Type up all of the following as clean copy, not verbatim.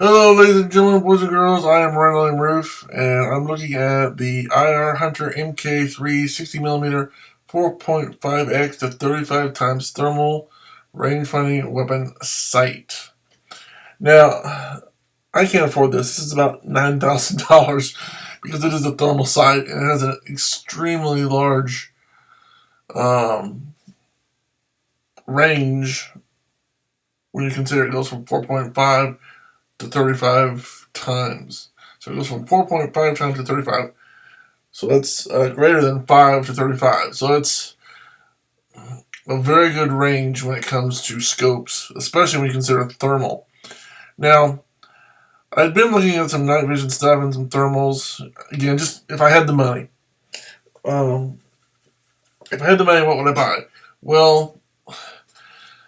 Hello, ladies and gentlemen, boys and girls. I am RandallMRueff, and I'm looking at the IR Hunter MK3 60mm 4.5X to 35 times thermal rangefinding weapon sight. Now, I can't afford this. This is about $9,000 because it is a thermal sight and it has an extremely large um, range when you consider it goes from 4.5 to 35 times. So it goes from 4.5 times to 35. So that's greater than 5 to 35. So it's a very good range when it comes to scopes, especially when you consider thermal. Now, I've been looking at some night vision stuff and some thermals. Again, just if I had the money. Um, if I had the money, what would I buy? Well,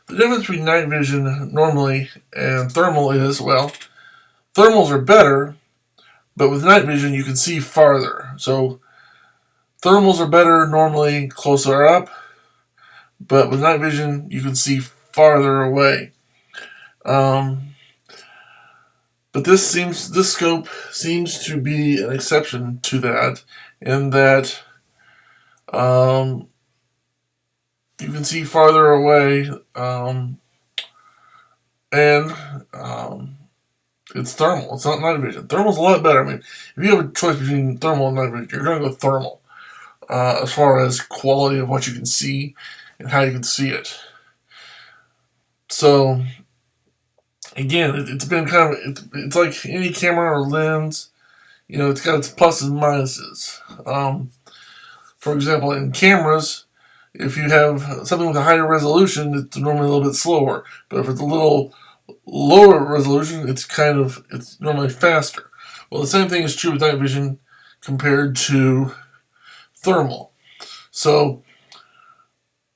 the difference between night vision normally and thermal is, well, thermals are better, but with night vision you can see farther. So thermals are better normally closer up, but with night vision you can see farther away. But this scope seems to be an exception to that, in that um, you can see farther away, and it's thermal. It's not night vision. Thermal's a lot better. I mean, if you have a choice between thermal and night vision, you're going to go thermal as far as quality of what you can see and how you can see it. So, again, it's been kind of, it's like any camera or lens, it's got its pluses and minuses. For example, in cameras, if you have something with a higher resolution, it's normally a little bit slower. But if it's a little lower resolution, it's normally faster. Well, the same thing is true with night vision compared to thermal. So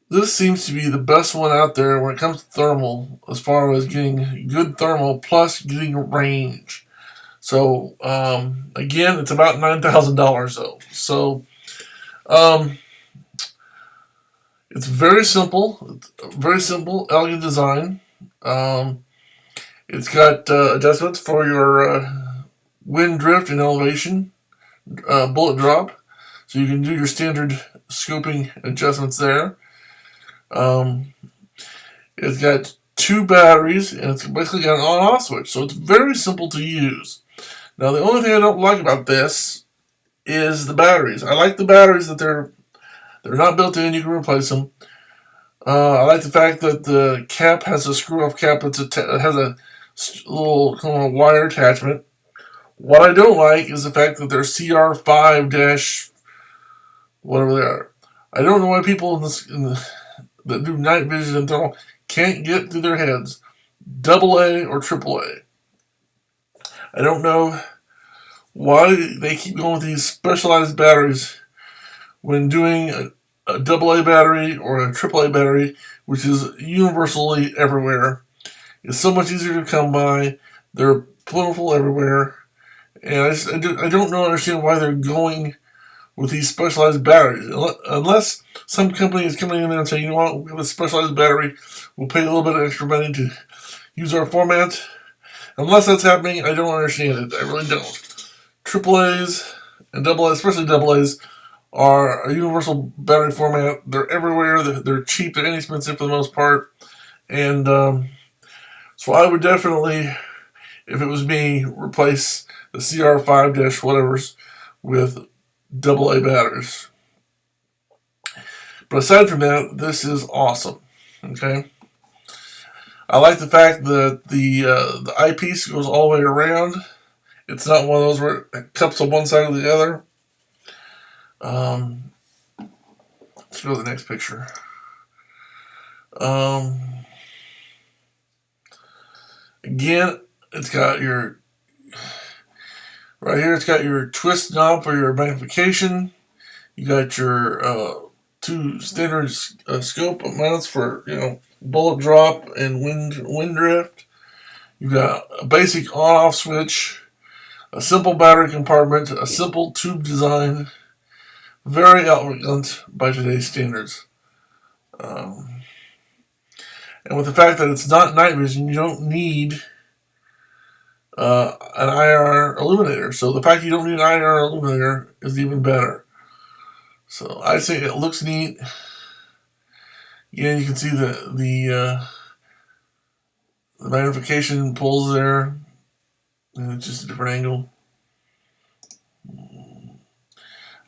this seems to be the best one out there when it comes to thermal, as far as getting good thermal plus getting range. So again, it's about $9,000 though. So it's very simple, elegant design. It's got adjustments for your wind drift and elevation, bullet drop, so you can do your standard scoping adjustments there. It's got 2 batteries, and it's basically got an on-off switch, so it's very simple to use. Now, the only thing I don't like about this is the batteries. I like the batteries that they're not built in. You can replace them. I like the fact that the cap has a screw-off cap that has a little kind of wire attachment. What I don't like is the fact that they're CR5- whatever they are. I don't know why people that do night vision and thermal can't get through their heads AA or AAA. I don't know why they keep going with these specialized batteries when doing a AA battery or a AAA battery, which is universally everywhere. It's so much easier to come by. They're plentiful everywhere, and I don't understand why they're going with these specialized batteries. Unless some company is coming in there and saying, you know what, we have a specialized battery, we'll pay a little bit of extra money to use our format. Unless that's happening, I don't understand it. I really don't. AAAs and AA's, especially AA's, are a universal battery format. They're everywhere. They're cheap. They're inexpensive for the most part. And so I would definitely, if it was me, replace the CR5- whatevers with AA batteries. But aside from that, this is awesome. Okay, I like the fact that the eyepiece goes all the way around. It's not one of those where it cups on one side or the other. Let's go to the next picture. Again, it's got your right here. It's got your twist knob for your magnification. You got your 2 standard scope mounts for bullet drop and wind drift. You got a basic on-off switch, a simple battery compartment, a simple tube design. Very elegant by today's standards. And with the fact that it's not night vision, you don't need an IR illuminator. So the fact you don't need an IR illuminator is even better. So I think it looks neat. Yeah, you can see the magnification pulls there. And it's just a different angle.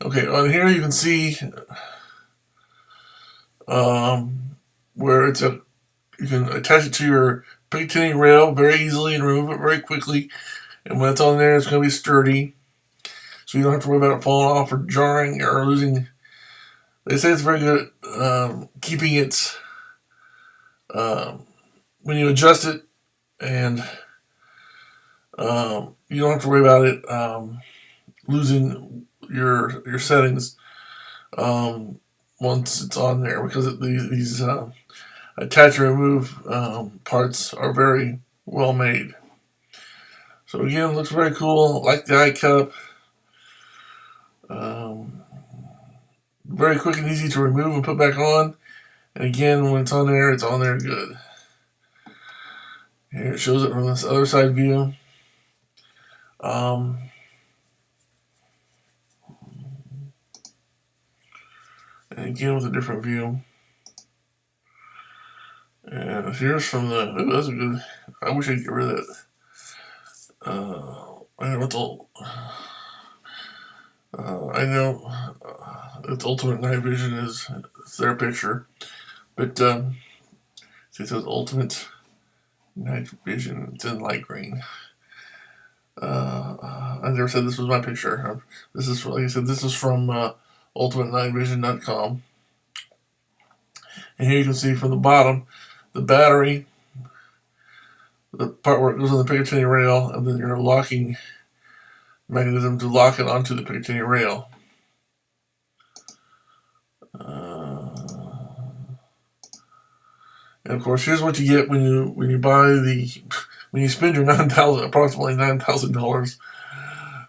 Okay, on here you can see where you can attach it to your Picatinny rail very easily and remove it very quickly. And when it's on there, it's going to be sturdy, so you don't have to worry about it falling off or jarring or losing. They say it's very good at keeping it when you adjust it, and you don't have to worry about it losing your settings once it's on there, because these attach and remove parts are very well made. So again, it looks very cool. Like the eye cup. Very quick and easy to remove and put back on. And again, when it's on there good. Here it shows it from this other side view. And again with a different view. And here's from the. Ooh, that's a good. I wish I could get rid of that. I know its ultimate night vision is their picture, but it says ultimate night vision. It's in light green. I never said this was my picture. This is, like I said, this is from ultimatenightvision.com. And here you can see from the bottom the battery, the part where it goes on the Picatinny rail, and then your locking mechanism to lock it onto the Picatinny rail. And of course, here's what you get when you spend your approximately $9,000.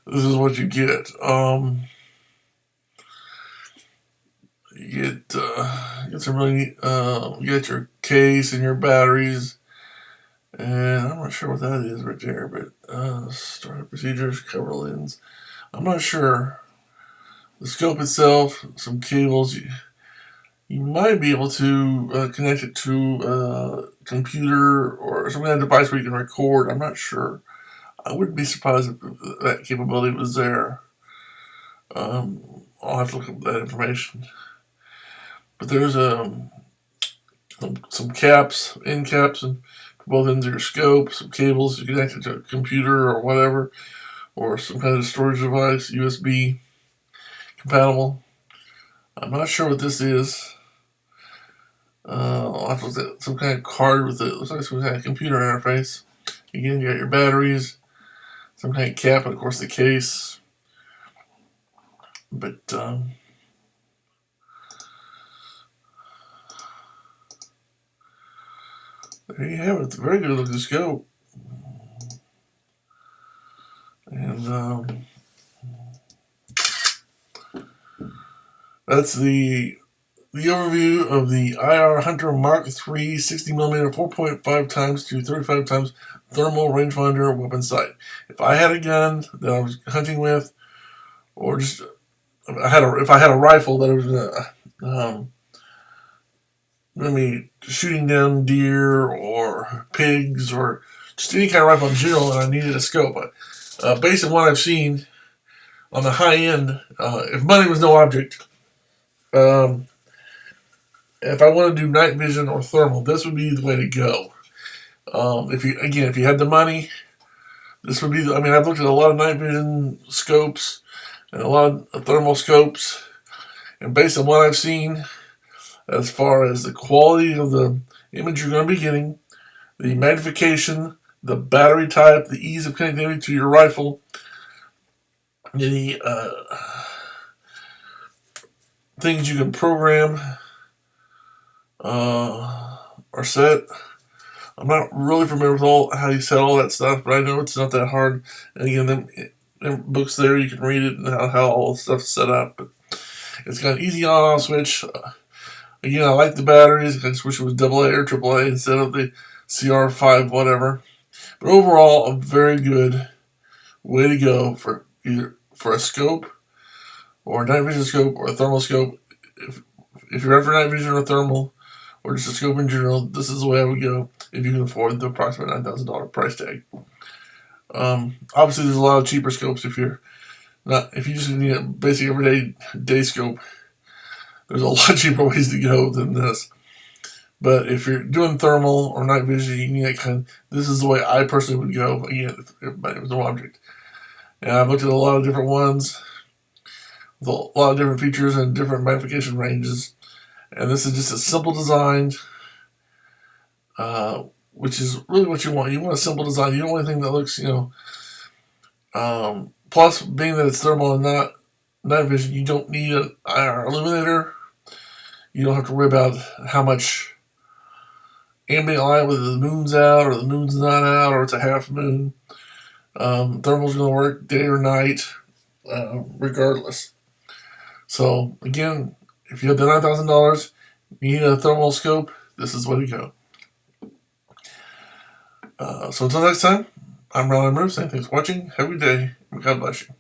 This is what you get. You get some really neat, you get your case and your batteries. And I'm not sure what that is right there, but startup procedures, cover lens. I'm not sure. The scope itself, some cables. You might be able to connect it to a computer or some kind of device where you can record. I'm not sure. I wouldn't be surprised if that capability was there. I'll have to look up that information. But there's some caps, end caps, and both ends of your scope, some cables you connect it to a computer or whatever, or some kind of storage device, USB compatible. I'm not sure what this is. I'll have to look at some kind of card with it. Looks like some kind of computer interface. Again, you got your batteries, some kind of cap, and of course the case. But there you have it. It's a very good looking scope. And that's the overview of the IR Hunter Mark III 60mm 4.5x-35x thermal rangefinder weapon sight. If I had a gun that I was hunting with, or just if I had a rifle that I was going to be shooting down deer or pigs or just any kind of rifle in general, and I needed a scope. Based on what I've seen on the high end, if money was no object, if I want to do night vision or thermal, this would be the way to go. If you had the money, this would be. I've looked at a lot of night vision scopes and a lot of thermal scopes, and based on what I've seen, as far as the quality of the image you're going to be getting, the magnification, the battery type, the ease of connectivity to your rifle, the things you can program are set. I'm not really familiar with how you set all that stuff, but I know it's not that hard. And again, them books there, you can read it and how all the stuff's set up. But it's got an easy on-off switch. Again, I like the batteries. I just wish it was AA or AAA instead of the CR5 whatever. But overall, a very good way to go for either for a scope or a night vision scope or a thermal scope. If you're after night vision or thermal or just a scope in general, this is the way I would go if you can afford the approximate $9,000 price tag. Obviously, there's a lot of cheaper scopes if you just need a basic everyday day scope. There's a lot cheaper ways to go than this. But if you're doing thermal or night vision, you need that kind. This is the way I personally would go. Again, if everybody was no object. And I've looked at a lot of different ones with a lot of different features and different magnification ranges. And this is just a simple design, which is really what you want. You want a simple design. You don't want anything that looks, plus, being that it's thermal and not night vision, you don't need an IR illuminator. You don't have to worry about how much ambient light, whether the moon's out or the moon's not out or it's a half moon. Thermal's going to work day or night, regardless. So, again, if you have the $9,000, you need a thermal scope, this is the way to go. So until next time, I'm RandallMRueff saying thanks for watching. Have a good day. And God bless you.